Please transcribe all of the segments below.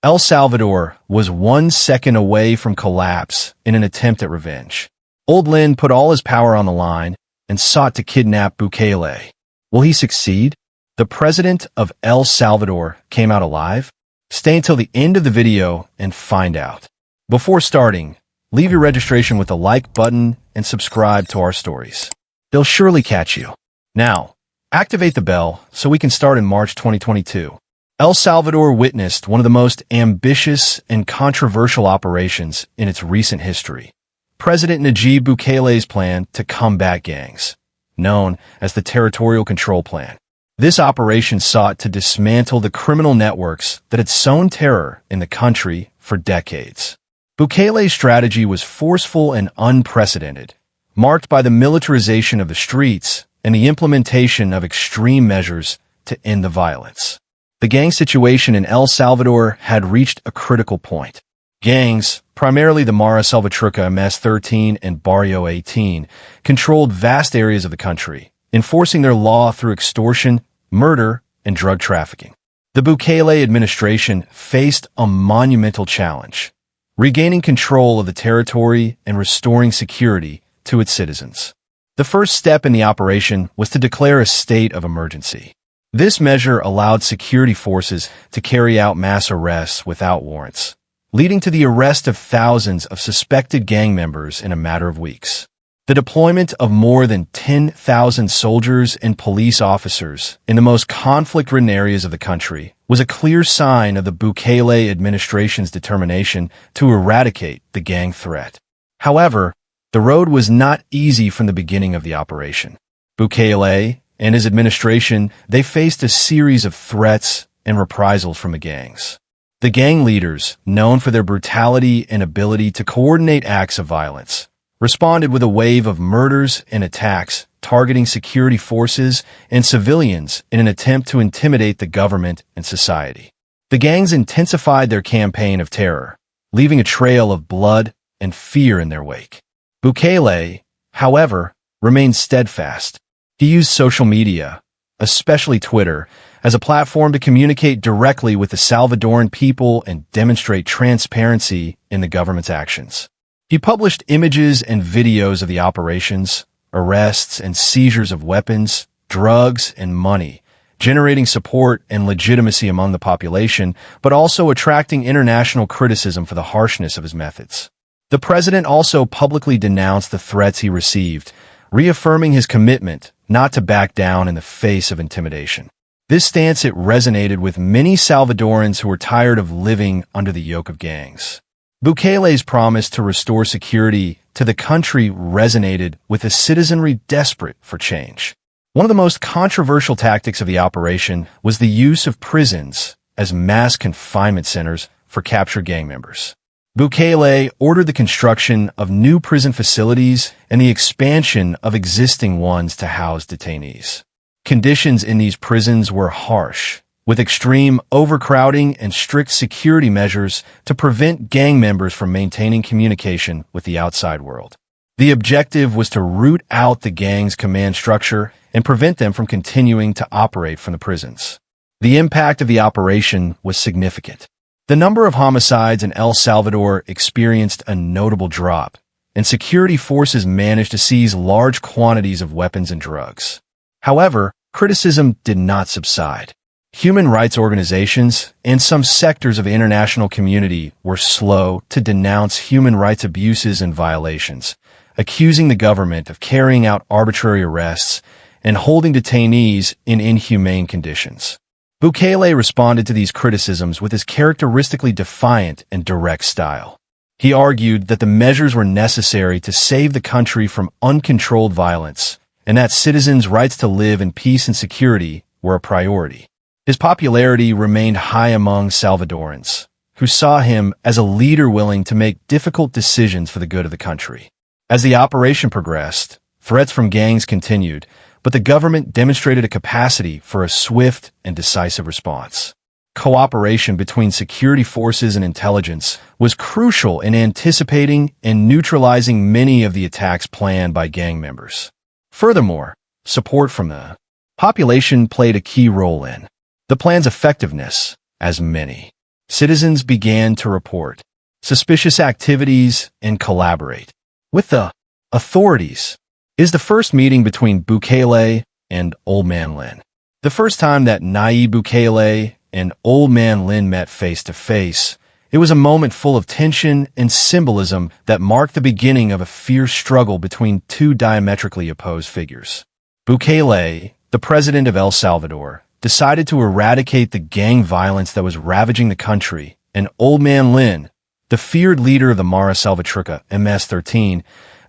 El Salvador was 1 second away from collapse in an attempt at revenge. Old Lin put all his power on the line and sought to kidnap Bukele. Will he succeed? The president of El Salvador came out alive? Stay until the end of the video and find out. Before starting, leave your registration with the like button and subscribe to our stories. They'll surely catch you. Now, activate the bell so we can start in March 2022. El Salvador witnessed one of the most ambitious and controversial operations in its recent history. President Najib Bukele's plan to combat gangs, known as the Territorial Control Plan. This operation sought to dismantle the criminal networks that had sown terror in the country for decades. Bukele's strategy was forceful and unprecedented, marked by the militarization of the streets and the implementation of extreme measures to end the violence. The gang situation in El Salvador had reached a critical point. Gangs, primarily the Mara Salvatrucha MS-13 and Barrio 18, controlled vast areas of the country, enforcing their law through extortion, murder, and drug trafficking. The Bukele administration faced a monumental challenge, regaining control of the territory and restoring security to its citizens. The first step in the operation was to declare a state of emergency. This measure allowed security forces to carry out mass arrests without warrants, leading to the arrest of thousands of suspected gang members in a matter of weeks. The deployment of more than 10,000 soldiers and police officers in the most conflict-ridden areas of the country was a clear sign of the Bukele administration's determination to eradicate the gang threat. However, the road was not easy from the beginning of the operation. Bukele and his administration, they faced a series of threats and reprisals from the gangs. The gang leaders, known for their brutality and ability to coordinate acts of violence, responded with a wave of murders and attacks targeting security forces and civilians in an attempt to intimidate the government and society. The gangs intensified their campaign of terror, leaving a trail of blood and fear in their wake. Bukele, however, remained steadfast. He used social media, especially Twitter, as a platform to communicate directly with the Salvadoran people and demonstrate transparency in the government's actions. He published images and videos of the operations, arrests and seizures of weapons, drugs, and money, generating support and legitimacy among the population, but also attracting international criticism for the harshness of his methods. The president also publicly denounced the threats he received, reaffirming his commitment not to back down in the face of intimidation. This stance resonated with many Salvadorans who were tired of living under the yoke of gangs. Bukele's promise to restore security to the country resonated with a citizenry desperate for change. One of the most controversial tactics of the operation was the use of prisons as mass confinement centers for captured gang members. Bukele ordered the construction of new prison facilities and the expansion of existing ones to house detainees. Conditions in these prisons were harsh, with extreme overcrowding and strict security measures to prevent gang members from maintaining communication with the outside world. The objective was to root out the gang's command structure and prevent them from continuing to operate from the prisons. The impact of the operation was significant. The number of homicides in El Salvador experienced a notable drop, and security forces managed to seize large quantities of weapons and drugs. However, criticism did not subside. Human rights organizations and some sectors of the international community were slow to denounce human rights abuses and violations, accusing the government of carrying out arbitrary arrests and holding detainees in inhumane conditions. Bukele responded to these criticisms with his characteristically defiant and direct style. He argued that the measures were necessary to save the country from uncontrolled violence and that citizens' rights to live in peace and security were a priority. His popularity remained high among Salvadorans, who saw him as a leader willing to make difficult decisions for the good of the country. As the operation progressed, threats from gangs continued, but the government demonstrated a capacity for a swift and decisive response. Cooperation between security forces and intelligence was crucial in anticipating and neutralizing many of the attacks planned by gang members. Furthermore, support from the population played a key role in the plan's effectiveness, as many citizens began to report suspicious activities and collaborate with the authorities. Is the first meeting between Bukele and Old Man Lin. The first time that Nayib Bukele and Old Man Lin met face to face, it was a moment full of tension and symbolism that marked the beginning of a fierce struggle between two diametrically opposed figures. Bukele, the president of El Salvador, decided to eradicate the gang violence that was ravaging the country, and Old Man Lin, the feared leader of the Mara Salvatrucha MS-13,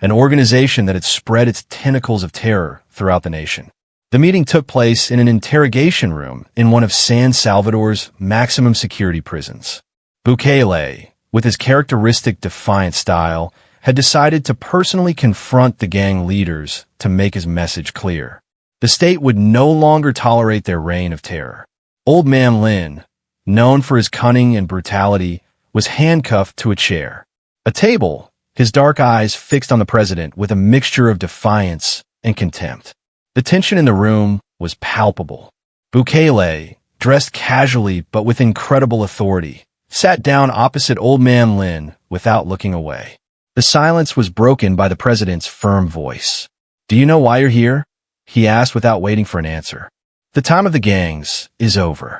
an organization that had spread its tentacles of terror throughout the nation. The meeting took place in an interrogation room in one of San Salvador's maximum security prisons. Bukele, with his characteristic defiant style, had decided to personally confront the gang leaders to make his message clear. The state would no longer tolerate their reign of terror. Old Man Lin, known for his cunning and brutality, was handcuffed to a chair. A table, his dark eyes fixed on the president with a mixture of defiance and contempt. The tension in the room was palpable. Bukele, dressed casually but with incredible authority, sat down opposite Old Man Lin without looking away. The silence was broken by the president's firm voice. "Do you know why you're here?" he asked without waiting for an answer. "The time of the gangs is over.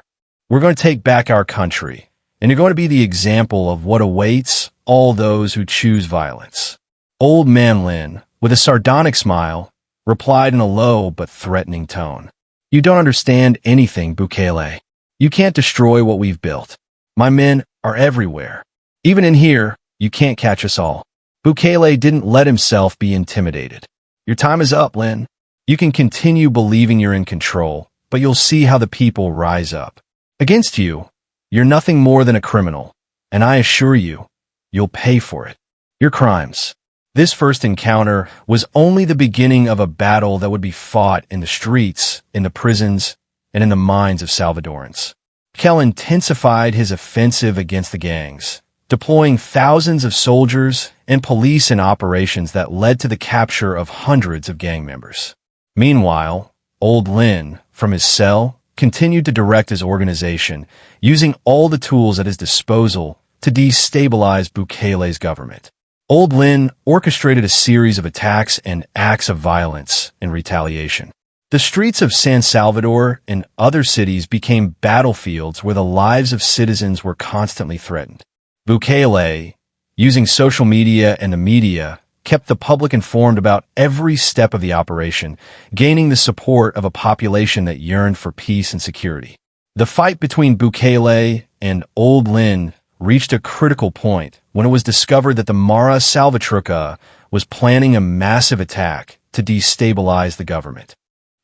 We're going to take back our country, and you're going to be the example of what awaits all those who choose violence." Old Man Lin, with a sardonic smile, replied in a low but threatening tone. "You don't understand anything, Bukele. You can't destroy what we've built. My men are everywhere. Even in here, you can't catch us all." Bukele didn't let himself be intimidated. "Your time is up, Lin. You can continue believing you're in control, but you'll see how the people rise up. Against you, you're nothing more than a criminal, and I assure you, you'll pay for it. Your crimes." This first encounter was only the beginning of a battle that would be fought in the streets, in the prisons, and in the minds of Salvadorans. Bukele intensified his offensive against the gangs, deploying thousands of soldiers and police in operations that led to the capture of hundreds of gang members. Meanwhile, Old Lin, from his cell, continued to direct his organization, using all the tools at his disposal to destabilize Bukele's government. Old Lin orchestrated a series of attacks and acts of violence in retaliation. The streets of San Salvador and other cities became battlefields where the lives of citizens were constantly threatened. Bukele, using social media and the media, kept the public informed about every step of the operation, gaining the support of a population that yearned for peace and security. The fight between Bukele and Old Lin reached a critical point when it was discovered that the Mara Salvatrucha was planning a massive attack to destabilize the government.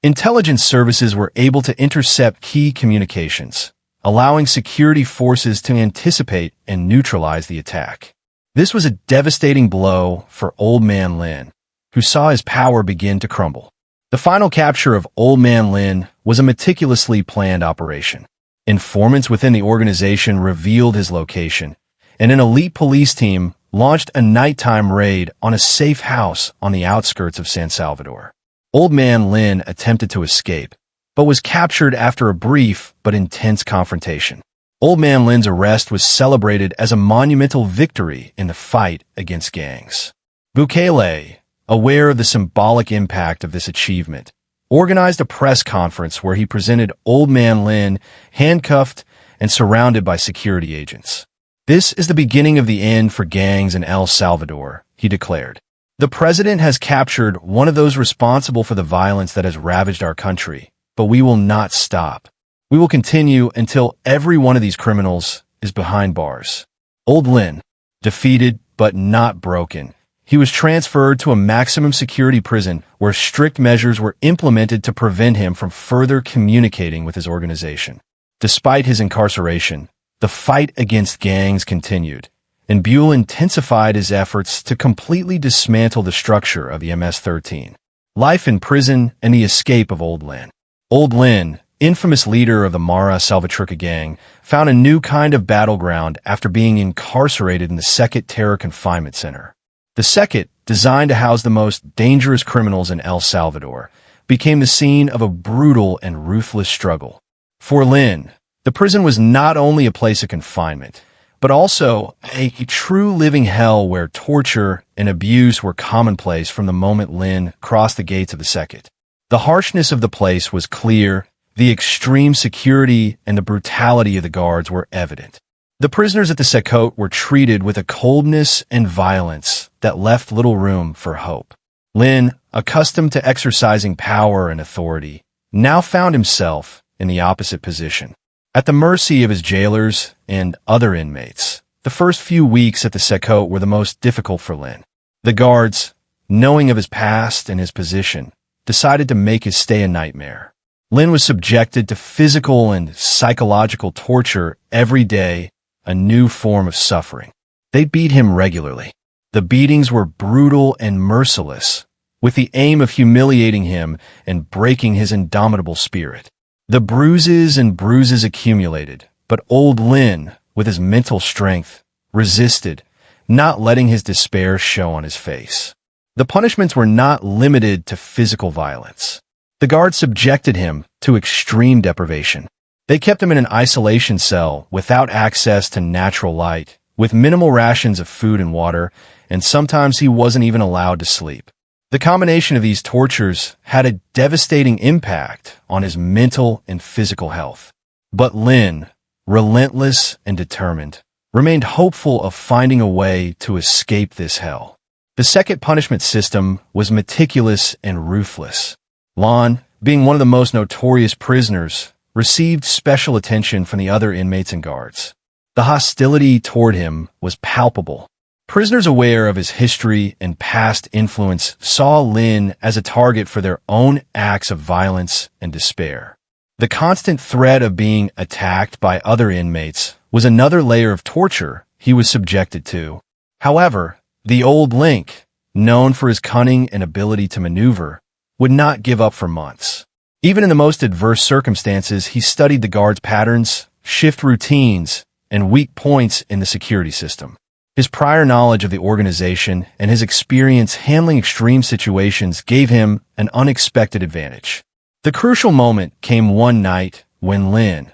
Intelligence services were able to intercept key communications, allowing security forces to anticipate and neutralize the attack. This was a devastating blow for Old Man Lin, who saw his power begin to crumble. The final capture of Old Man Lin was a meticulously planned operation. Informants within the organization revealed his location, and an elite police team launched a nighttime raid on a safe house on the outskirts of San Salvador. Old Man Lin attempted to escape, but was captured after a brief but intense confrontation. Old Man Lin's arrest was celebrated as a monumental victory in the fight against gangs. Bukele, aware of the symbolic impact of this achievement, organized a press conference where he presented Old Man Lin handcuffed and surrounded by security agents. "This is the beginning of the end for gangs in El Salvador," he declared. "The president has captured one of those responsible for the violence that has ravaged our country, but we will not stop. We will continue until every one of these criminals is behind bars." Old Lin, defeated but not broken, he was transferred to a maximum security prison where strict measures were implemented to prevent him from further communicating with his organization. Despite his incarceration, the fight against gangs continued, and Bukele intensified his efforts to completely dismantle the structure of the MS-13. Life in prison and the escape of Old Lin. Old Lin, infamous leader of the Mara Salvatrucha gang, found a new kind of battleground after being incarcerated in the cecot terror confinement center. The cecot, designed to house the most dangerous criminals in El Salvador, became the scene of a brutal and ruthless struggle. For Lin, The prison was not only a place of confinement, but also a true living hell where torture and abuse were commonplace from the moment Lin crossed the gates of the cecot. The harshness of the place was clear, the extreme security and the brutality of the guards were evident. The prisoners at the cecot were treated with a coldness and violence that left little room for hope. Lin, accustomed to exercising power and authority, now found himself in the opposite position. At the mercy of his jailers and other inmates, the first few weeks at the cecot were the most difficult for Lin. The guards, knowing of his past and his position, decided to make his stay a nightmare. Lin was subjected to physical and psychological torture every day, a new form of suffering. They beat him regularly. The beatings were brutal and merciless, with the aim of humiliating him and breaking his indomitable spirit. The bruises and bruises accumulated, but old Lin, with his mental strength, resisted, not letting his despair show on his face. The punishments were not limited to physical violence. The guards subjected him to extreme deprivation. They kept him in an isolation cell without access to natural light, with minimal rations of food and water, and sometimes he wasn't even allowed to sleep. The combination of these tortures had a devastating impact on his mental and physical health. But Lin, relentless and determined, remained hopeful of finding a way to escape this hell. The second punishment system was meticulous and ruthless. Lin, being one of the most notorious prisoners, received special attention from the other inmates and guards. The hostility toward him was palpable. Prisoners aware of his history and past influence saw Lin as a target for their own acts of violence and despair. The constant threat of being attacked by other inmates was another layer of torture he was subjected to. However, the old Link, known for his cunning and ability to maneuver, would not give up for months. Even in the most adverse circumstances, he studied the guards' patterns, shift routines, and weak points in the security system. His prior knowledge of the organization and his experience handling extreme situations gave him an unexpected advantage. The crucial moment came one night when Lin,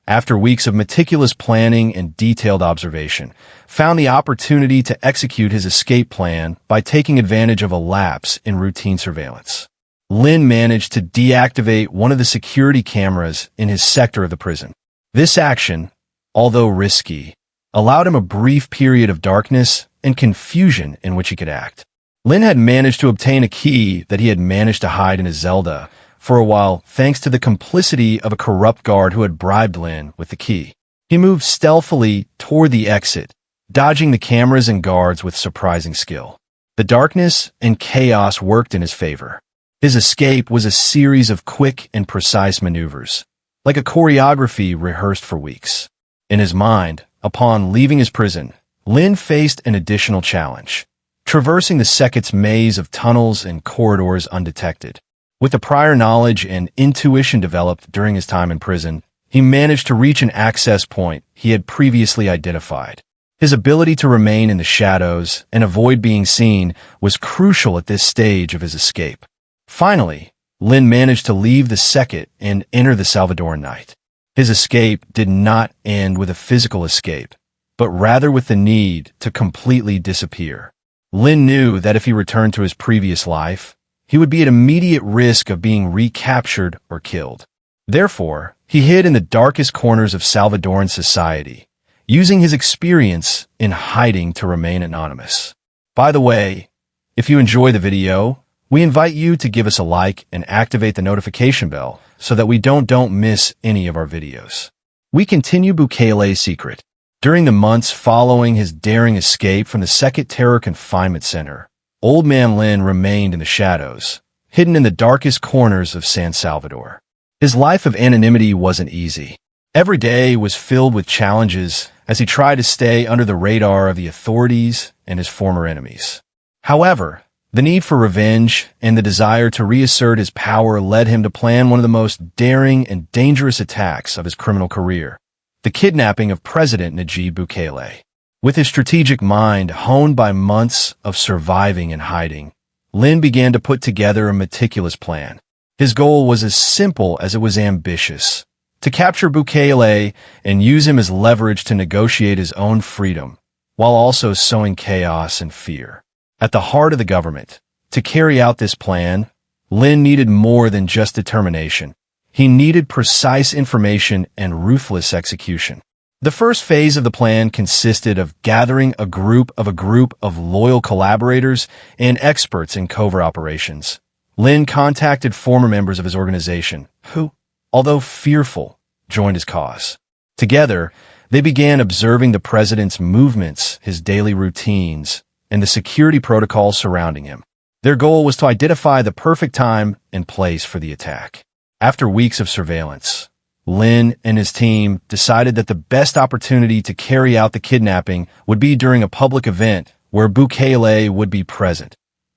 after weeks of meticulous planning and detailed observation, found the opportunity to execute his escape plan by taking advantage of a lapse in routine surveillance. Lin managed to deactivate one of the security cameras in his sector of the prison. This action, although risky, allowed him a brief period of darkness and confusion in which he could act. Lin had managed to obtain a key that he had managed to hide in his Zelda for a while thanks to the complicity of a corrupt guard who had bribed Lin with the key. He moved stealthily toward the exit, dodging the cameras and guards with surprising skill. The darkness and chaos worked in his favor. His escape was a series of quick and precise maneuvers, like a choreography rehearsed for weeks. In his mind, upon leaving his prison, Lin faced an additional challenge, traversing the cecot's maze of tunnels and corridors undetected. With the prior knowledge and intuition developed during his time in prison, he managed to reach an access point he had previously identified. His ability to remain in the shadows and avoid being seen was crucial at this stage of his escape. Finally, Lin managed to leave the cecot and enter the Salvador night. His escape did not end with a physical escape, but rather with the need to completely disappear. Lin knew that if he returned to his previous life, he would be at immediate risk of being recaptured or killed. Therefore, he hid in the darkest corners of Salvadoran society, using his experience in hiding to remain anonymous. By the way, if you enjoy the video, we invite you to give us a like and activate the notification bell so that we don't miss any of our videos. We continue Bukele's secret. During the months following his daring escape from the cecot terror confinement center, Old Man Lin remained in the shadows, hidden in the darkest corners of San Salvador. His life of anonymity wasn't easy. Every day was filled with challenges as he tried to stay under the radar of the authorities and his former enemies. However, the need for revenge and the desire to reassert his power led him to plan one of the most daring and dangerous attacks of his criminal career, the kidnapping of President Nayib Bukele. With his strategic mind honed by months of surviving and hiding, Lin began to put together a meticulous plan. His goal was as simple as it was ambitious: to capture Bukele and use him as leverage to negotiate his own freedom, while also sowing chaos and fear. At the heart of the government, to carry out this plan, Lin needed more than just determination. He needed precise information and ruthless execution. The first phase of the plan consisted of gathering a group of loyal collaborators and experts in covert operations. Lin contacted former members of his organization, who, although fearful, joined his cause. Together, they began observing the president's movements, his daily routines, and the security protocols surrounding him. Their goal was to identify the perfect time and place for the attack. After weeks of surveillance, Lin and his team decided that the best opportunity to carry out the kidnapping would be during a public event where Bukele would be present,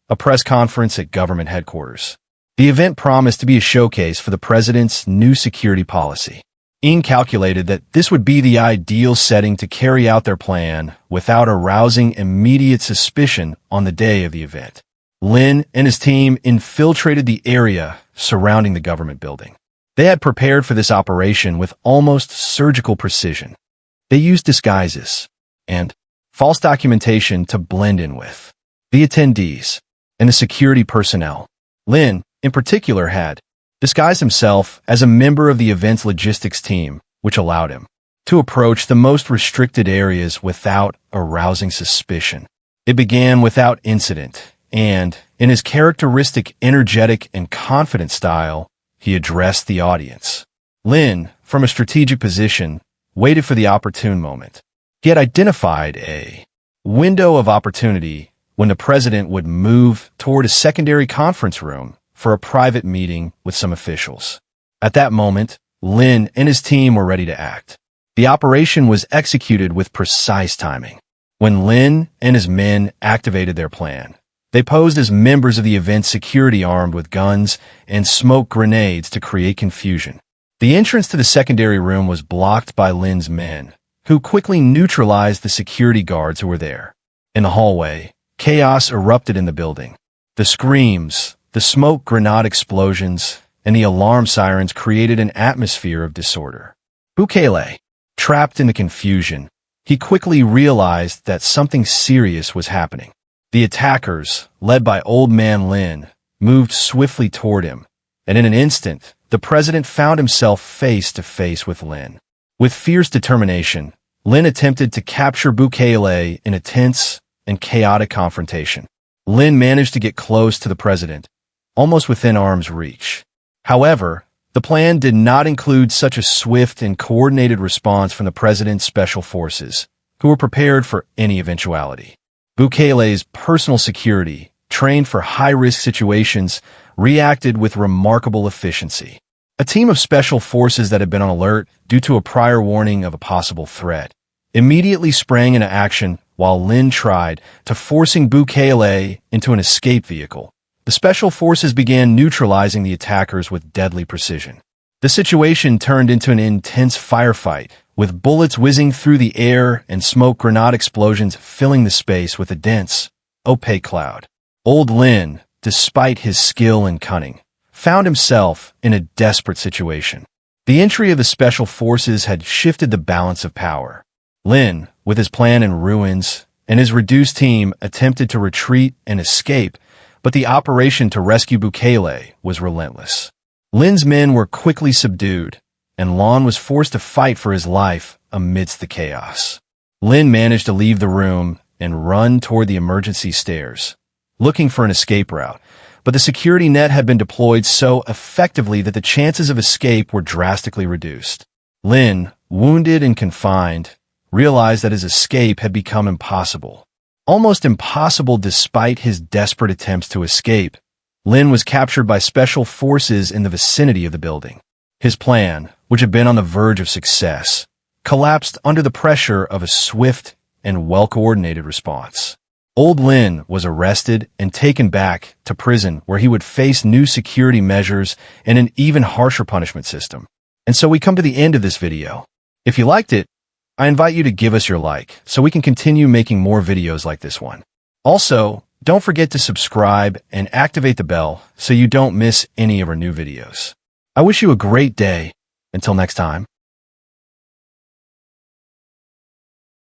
a press conference at government headquarters. The event promised to be a showcase for the president's new security policy. Ng calculated that this would be the ideal setting to carry out their plan without arousing immediate suspicion on the day of the event. Lin and his team infiltrated the area surrounding the government building. They had prepared for this operation with almost surgical precision. They used disguises and false documentation to blend in with the attendees and the security personnel. Lin, in particular, had disguised himself as a member of the event's logistics team, which allowed him to approach the most restricted areas without arousing suspicion. It began without incident, and, in his characteristic energetic and confident style, he addressed the audience. Lin, from a strategic position, waited for the opportune moment. He had identified a window of opportunity when the president would move toward a secondary conference room for a private meeting with some officials. At that moment, Lin and his team were ready to act. The operation was executed with precise timing. When Lin and his men activated their plan, they posed as members of the event's security armed with guns and smoke grenades to create confusion. The entrance to the secondary room was blocked by Lin's men, who quickly neutralized the security guards who were there. In the hallway, chaos erupted in the building. The screams, the smoke grenade explosions, and the alarm sirens created an atmosphere of disorder. Bukele, trapped in the confusion, he quickly realized that something serious was happening. The attackers, led by Old Man Lin, moved swiftly toward him, and in an instant, the president found himself face to face with Lin. With fierce determination, Lin attempted to capture Bukele in a tense and chaotic confrontation. Lin managed to get close to the president, almost within arm's reach. However, the plan did not include such a swift and coordinated response from the president's special forces, who were prepared for any eventuality. Bukele's personal security, trained for high-risk situations, reacted with remarkable efficiency. A team of special forces that had been on alert due to a prior warning of a possible threat immediately sprang into action while Lin tried to forcing Bukele into an escape vehicle. The special forces began neutralizing the attackers with deadly precision. The situation turned into an intense firefight, with bullets whizzing through the air and smoke grenade explosions filling the space with a dense, opaque cloud. Old Lin, despite his skill and cunning, found himself in a desperate situation. The entry of the special forces had shifted the balance of power. Lin, with his plan in ruins, and his reduced team attempted to retreat and escape, but the operation to rescue Bukele was relentless. Lin's men were quickly subdued, and Lin was forced to fight for his life amidst the chaos. Lin managed to leave the room and run toward the emergency stairs, looking for an escape route, but the security net had been deployed so effectively that the chances of escape were drastically reduced. Lin, wounded and confined, realized that his escape had become impossible. Almost impossible despite his desperate attempts to escape. Lin was captured by special forces in the vicinity of the building. His plan, which had been on the verge of success, collapsed under the pressure of a swift and well-coordinated response. Old Lin was arrested and taken back to prison where he would face new security measures and an even harsher punishment system. And so we come to the end of this video. If you liked it, I invite you to give us your like so we can continue making more videos like this one. Also, don't forget to subscribe and activate the bell so you don't miss any of our new videos. I wish you a great day, Until next time.